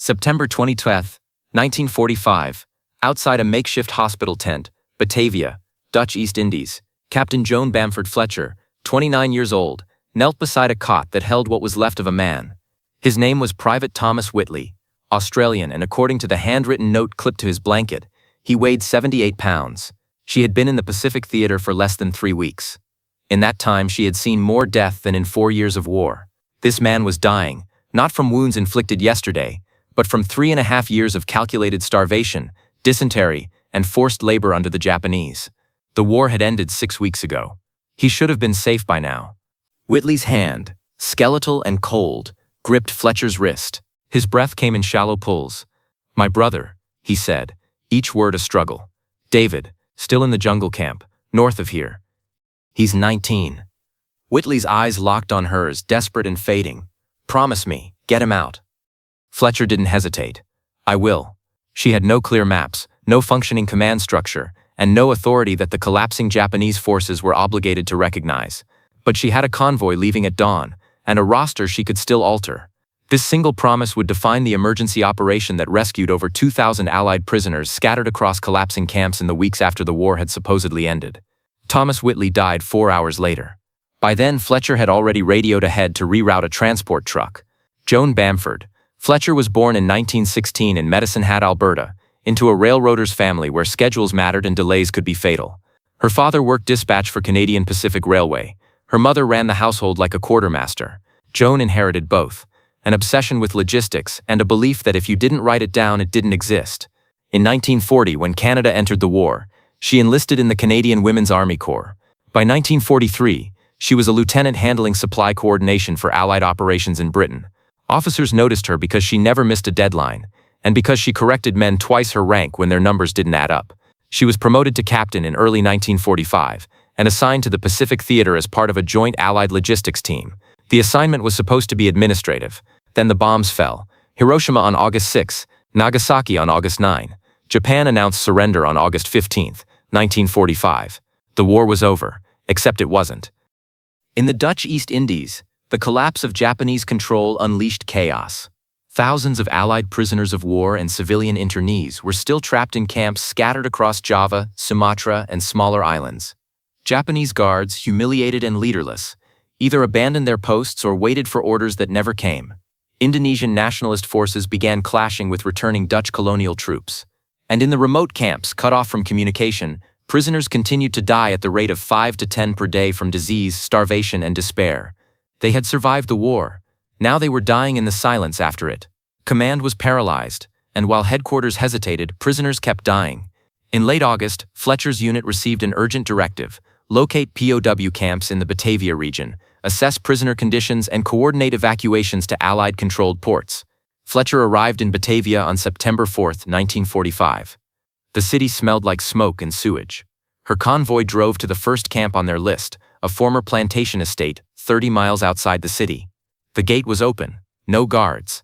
September 20th, 1945. Outside a makeshift hospital tent, Batavia, Dutch East Indies, Captain Joan Bamford Fletcher, 29 years old, knelt beside a cot that held what was left of a man. His name was Private Thomas Whitley, Australian, and according to the handwritten note clipped to his blanket, he weighed 78 pounds. She had been in the Pacific Theater for less than 3 weeks. In that time she had seen more death than in 4 years of war. This man was dying, not from wounds inflicted yesterday, but from 3.5 years of calculated starvation, dysentery, and forced labor under the Japanese. The war had ended 6 weeks ago. He should have been safe by now. Whitley's hand, skeletal and cold, gripped Fletcher's wrist. His breath came in shallow pulls. "My brother," he said, each word a struggle. "David, still in the jungle camp, north of here. He's 19. Whitley's eyes locked on hers, desperate and fading. "Promise me, get him out." Fletcher didn't hesitate. "I will." She had no clear maps, no functioning command structure, and no authority that the collapsing Japanese forces were obligated to recognize. But she had a convoy leaving at dawn, and a roster she could still alter. This single promise would define the emergency operation that rescued over 2,000 Allied prisoners scattered across collapsing camps in the weeks after the war had supposedly ended. Thomas Whitley died 4 hours later. By then, Fletcher had already radioed ahead to reroute a transport truck. Joan Bamford Fletcher was born in 1916 in Medicine Hat, Alberta, into a railroader's family where schedules mattered and delays could be fatal. Her father worked dispatch for Canadian Pacific Railway. Her mother ran the household like a quartermaster. Joan inherited both, an obsession with logistics and a belief that if you didn't write it down, it didn't exist. In 1940, when Canada entered the war, she enlisted in the Canadian Women's Army Corps. By 1943, she was a lieutenant handling supply coordination for Allied operations in Britain. Officers noticed her because she never missed a deadline, and because she corrected men twice her rank when their numbers didn't add up. She was promoted to captain in early 1945 and assigned to the Pacific Theater as part of a joint Allied logistics team. The assignment was supposed to be administrative. Then the bombs fell. Hiroshima on August 6, Nagasaki on August 9. Japan announced surrender on August 15, 1945. The war was over, except it wasn't. In the Dutch East Indies, the collapse of Japanese control unleashed chaos. Thousands of Allied prisoners of war and civilian internees were still trapped in camps scattered across Java, Sumatra, and smaller islands. Japanese guards, humiliated and leaderless, either abandoned their posts or waited for orders that never came. Indonesian nationalist forces began clashing with returning Dutch colonial troops. And in the remote camps, cut off from communication, prisoners continued to die at the rate of 5 to 10 per day from disease, starvation, and despair. They had survived the war. Now they were dying in the silence after it. Command was paralyzed, and while headquarters hesitated, prisoners kept dying. In late August, Fletcher's unit received an urgent directive: locate POW camps in the Batavia region, assess prisoner conditions, and coordinate evacuations to Allied-controlled ports. Fletcher arrived in Batavia on September 4, 1945. The city smelled like smoke and sewage. Her convoy drove to the first camp on their list, a former plantation estate 30 miles outside the city. The gate was open, no guards.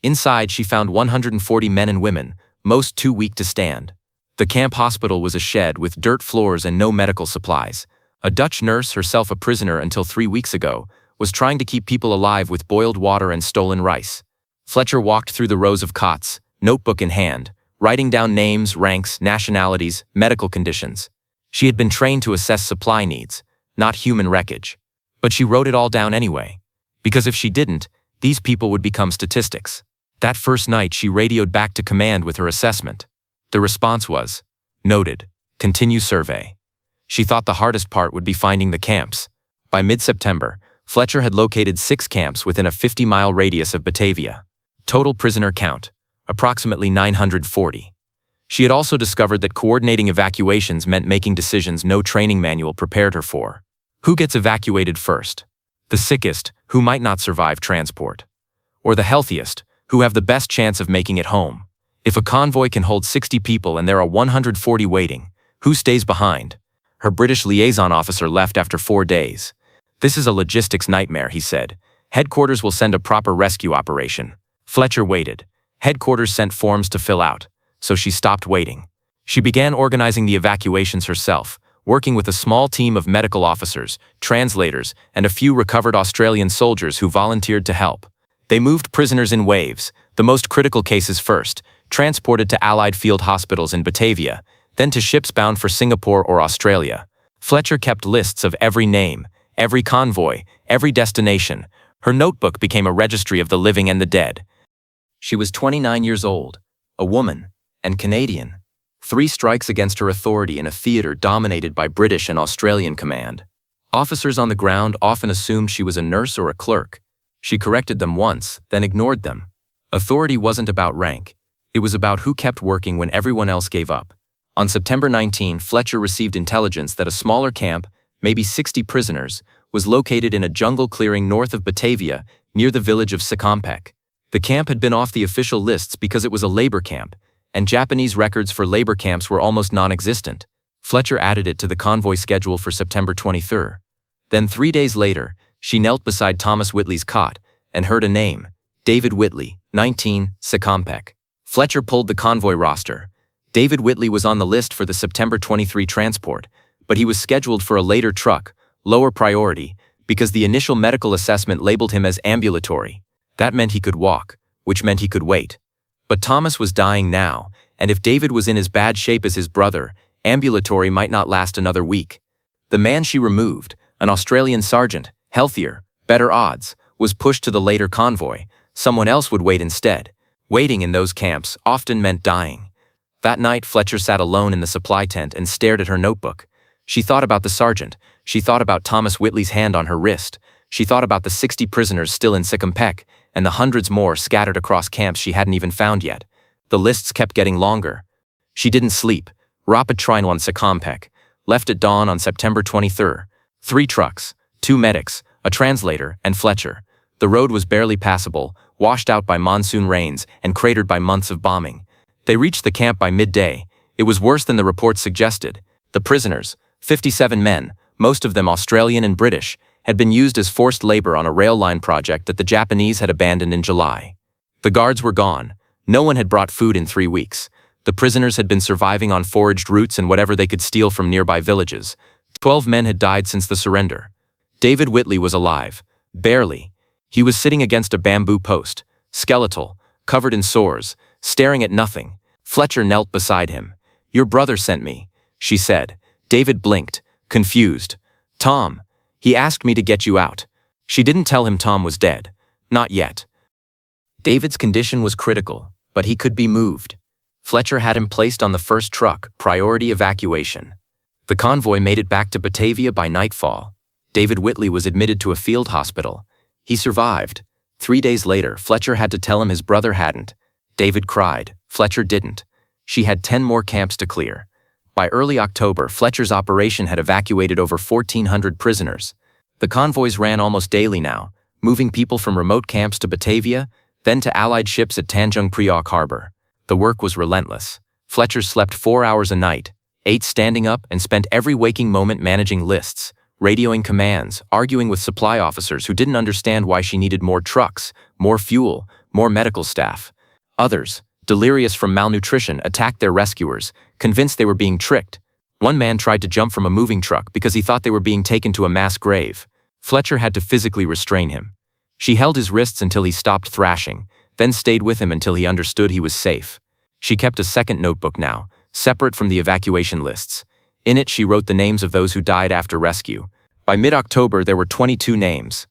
Inside, she found 140 men and women, most too weak to stand. The camp hospital was a shed with dirt floors and no medical supplies. A Dutch nurse, herself a prisoner until 3 weeks ago, was trying to keep people alive with boiled water and stolen rice. Fletcher walked through the rows of cots, notebook in hand, writing down names, ranks, nationalities, medical conditions. She had been trained to assess supply needs, not human wreckage. But she wrote it all down anyway. Because if she didn't, these people would become statistics. That first night, she radioed back to command with her assessment. The response was, "Noted. Continue survey." She thought the hardest part would be finding the camps. By mid-September, Fletcher had located 6 camps within a 50-mile radius of Batavia. Total prisoner count, approximately 940. She had also discovered that coordinating evacuations meant making decisions no training manual prepared her for. Who gets evacuated first? The sickest, who might not survive transport. Or the healthiest, who have the best chance of making it home. If a convoy can hold 60 people and there are 140 waiting, who stays behind? Her British liaison officer left after 4 days. "This is a logistics nightmare," he said. "Headquarters will send a proper rescue operation." Fletcher waited. Headquarters sent forms to fill out, so she stopped waiting. She began organizing the evacuations herself, working with a small team of medical officers, translators, and a few recovered Australian soldiers who volunteered to help. They moved prisoners in waves, the most critical cases first, transported to Allied field hospitals in Batavia, then to ships bound for Singapore or Australia. Fletcher kept lists of every name, every convoy, every destination. Her notebook became a registry of the living and the dead. She was 29 years old, a woman, and Canadian. 3 strikes against her authority in a theater dominated by British and Australian command. Officers on the ground often assumed she was a nurse or a clerk. She corrected them once, then ignored them. Authority wasn't about rank. It was about who kept working when everyone else gave up. On September 19, Fletcher received intelligence that a smaller camp, maybe 60 prisoners, was located in a jungle clearing north of Batavia, near the village of Sikampek. The camp had been off the official lists because it was a labor camp, and Japanese records for labor camps were almost non-existent. Fletcher added it to the convoy schedule for September 23. Then 3 days later, she knelt beside Thomas Whitley's cot and heard a name, David Whitley, 19, Sikampek. Fletcher pulled the convoy roster. David Whitley was on the list for the September 23 transport, but he was scheduled for a later truck, lower priority, because the initial medical assessment labeled him as ambulatory. That meant he could walk, which meant he could wait. But Thomas was dying now, and if David was in as bad shape as his brother, ambulatory might not last another week. The man she removed, an Australian sergeant, healthier, better odds, was pushed to the later convoy. Someone else would wait instead. Waiting in those camps often meant dying. That night, Fletcher sat alone in the supply tent and stared at her notebook. She thought about the sergeant. She thought about Thomas Whitley's hand on her wrist. She thought about the 60 prisoners still in Sikampek and the hundreds more scattered across camps she hadn't even found yet. The lists kept getting longer. She didn't sleep. Rapid Trine on Sikampek. Left at dawn on September 23. 3 trucks, 2 medics, a translator, and Fletcher. The road was barely passable, washed out by monsoon rains and cratered by months of bombing. They reached the camp by midday. It was worse than the reports suggested. The prisoners, 57 men, most of them Australian and British, had been used as forced labor on a rail line project that the Japanese had abandoned in July. The guards were gone. No one had brought food in 3 weeks. The prisoners had been surviving on foraged roots and whatever they could steal from nearby villages. 12 men had died since the surrender. David Whitley was alive. Barely. He was sitting against a bamboo post, skeletal, covered in sores, staring at nothing. Fletcher knelt beside him. "Your brother sent me," she said. David blinked, confused. "Tom. He asked me to get you out." She didn't tell him Tom was dead. Not yet. David's condition was critical, but he could be moved. Fletcher had him placed on the first truck, priority evacuation. The convoy made it back to Batavia by nightfall. David Whitley was admitted to a field hospital. He survived. 3 days later, Fletcher had to tell him his brother hadn't. David cried. Fletcher didn't. She had 10 more camps to clear. By early October, Fletcher's operation had evacuated over 1,400 prisoners. The convoys ran almost daily now, moving people from remote camps to Batavia, then to Allied ships at Tanjung Priok Harbor. The work was relentless. Fletcher slept 4 hours a night, 8 standing up, and spent every waking moment managing lists, radioing commands, arguing with supply officers who didn't understand why she needed more trucks, more fuel, more medical staff. Others, delirious from malnutrition, attacked their rescuers, convinced they were being tricked. One man tried to jump from a moving truck because he thought they were being taken to a mass grave. Fletcher had to physically restrain him. She held his wrists until he stopped thrashing, then stayed with him until he understood he was safe. She kept a second notebook now, separate from the evacuation lists. In it, she wrote the names of those who died after rescue. By mid-October, there were 22 names.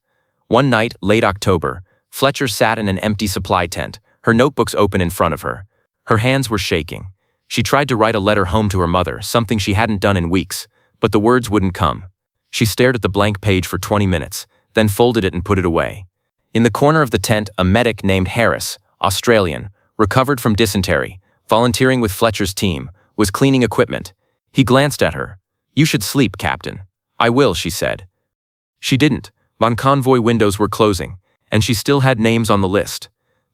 One night, late October, Fletcher sat in an empty supply tent, her notebooks open in front of her. Her hands were shaking. She tried to write a letter home to her mother, something she hadn't done in weeks, but the words wouldn't come. She stared at the blank page for 20 minutes, then folded it and put it away. In the corner of the tent, a medic named Harris, Australian, recovered from dysentery, volunteering with Fletcher's team, was cleaning equipment. He glanced at her. "You should sleep, Captain." "I will," she said. She didn't. Von convoy windows were closing, and she still had names on the list.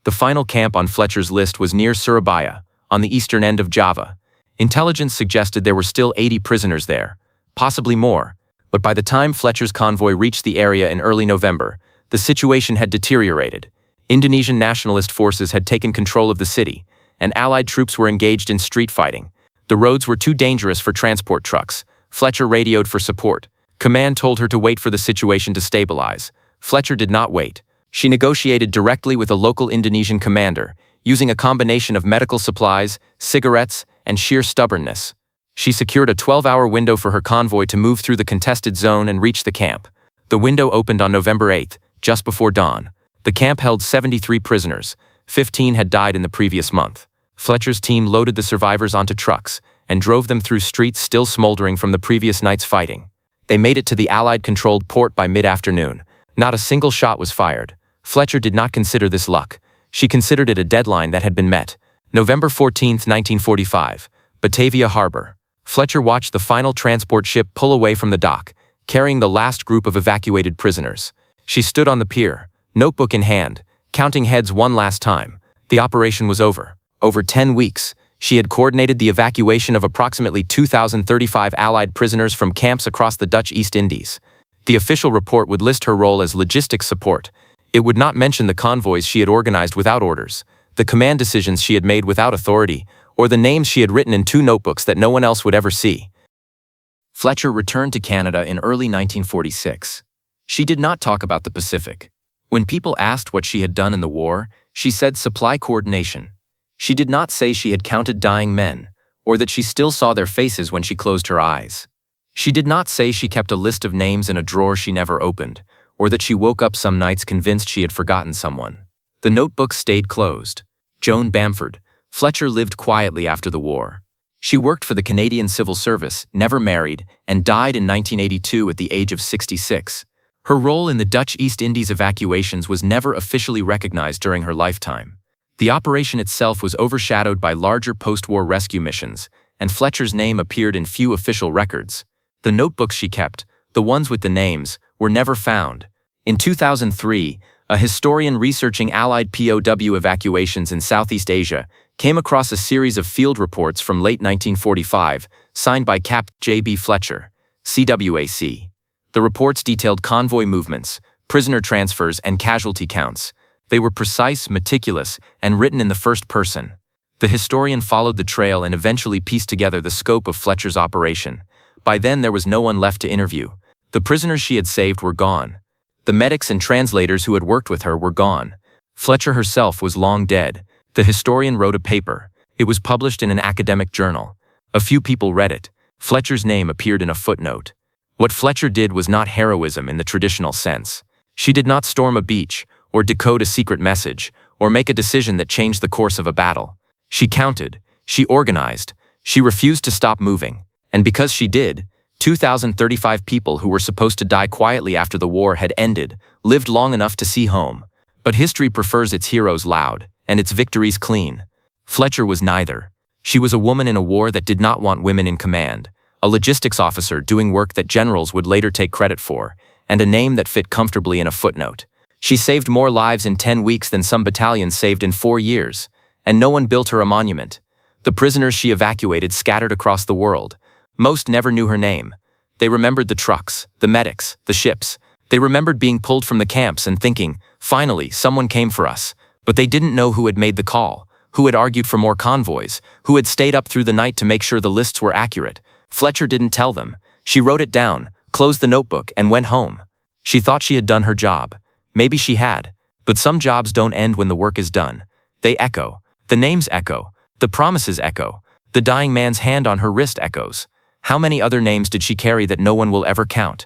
The final camp on Fletcher's list was near Surabaya, on the eastern end of Java. Intelligence suggested there were still 80 prisoners there, possibly more, but by the time Fletcher's convoy reached the area in early November, the situation had deteriorated. Indonesian nationalist forces had taken control of the city, and Allied troops were engaged in street fighting. The roads were too dangerous for transport trucks. Fletcher radioed for support. Command told her to wait for the situation to stabilize. Fletcher did not wait. She negotiated directly with a local Indonesian commander, using a combination of medical supplies, cigarettes, and sheer stubbornness. She secured a 12-hour window for her convoy to move through the contested zone and reach the camp. The window opened on November 8, just before dawn. The camp held 73 prisoners. 15 had died in the previous month. Fletcher's team loaded the survivors onto trucks and drove them through streets still smoldering from the previous night's fighting. They made it to the Allied-controlled port by mid-afternoon. Not a single shot was fired. Fletcher did not consider this luck. She considered it a deadline that had been met. November 14, 1945, Batavia Harbor. Fletcher watched the final transport ship pull away from the dock, carrying the last group of evacuated prisoners. She stood on the pier, notebook in hand, counting heads one last time. The operation was over. Over 10 weeks, she had coordinated the evacuation of approximately 2,035 Allied prisoners from camps across the Dutch East Indies. The official report would list her role as logistics support. It would not mention the convoys she had organized without orders, the command decisions she had made without authority, or the names she had written in 2 notebooks that no one else would ever see. Fletcher returned to Canada in early 1946. She did not talk about the Pacific. When people asked what she had done in the war, she said supply coordination. She did not say she had counted dying men, or that she still saw their faces when she closed her eyes. She did not say she kept a list of names in a drawer she never opened, or that she woke up some nights convinced she had forgotten someone. The notebook stayed closed. Joan Bamford Fletcher lived quietly after the war. She worked for the Canadian Civil Service, never married, and died in 1982 at the age of 66. Her role in the Dutch East Indies evacuations was never officially recognized during her lifetime. The operation itself was overshadowed by larger post-war rescue missions, and Fletcher's name appeared in few official records. The notebooks she kept, the ones with the names, were never found. In 2003, a historian researching Allied POW evacuations in Southeast Asia came across a series of field reports from late 1945, signed by Capt. J.B. Fletcher, CWAC. The reports detailed convoy movements, prisoner transfers, and casualty counts. They were precise, meticulous, and written in the first person. The historian followed the trail and eventually pieced together the scope of Fletcher's operation. By then, there was no one left to interview. The prisoners she had saved were gone. The medics and translators who had worked with her were gone. Fletcher herself was long dead. The historian wrote a paper. It was published in an academic journal. A few people read it. Fletcher's name appeared in a footnote. What Fletcher did was not heroism in the traditional sense. She did not storm a beach, or decode a secret message, or make a decision that changed the course of a battle. She counted, she organized, she refused to stop moving. And because she did, 2,035 people who were supposed to die quietly after the war had ended, lived long enough to see home. But history prefers its heroes loud, and its victories clean. Fletcher was neither. She was a woman in a war that did not want women in command, a logistics officer doing work that generals would later take credit for, and a name that fit comfortably in a footnote. She saved more lives in 10 weeks than some battalions saved in 4 years, and no one built her a monument. The prisoners she evacuated scattered across the world. Most never knew her name. They remembered the trucks, the medics, the ships. They remembered being pulled from the camps and thinking, finally, someone came for us. But they didn't know who had made the call, who had argued for more convoys, who had stayed up through the night to make sure the lists were accurate. Fletcher didn't tell them. She wrote it down, closed the notebook, and went home. She thought she had done her job. Maybe she had. But some jobs don't end when the work is done. They echo. The names echo. The promises echo. The dying man's hand on her wrist echoes. How many other names did she carry that no one will ever count?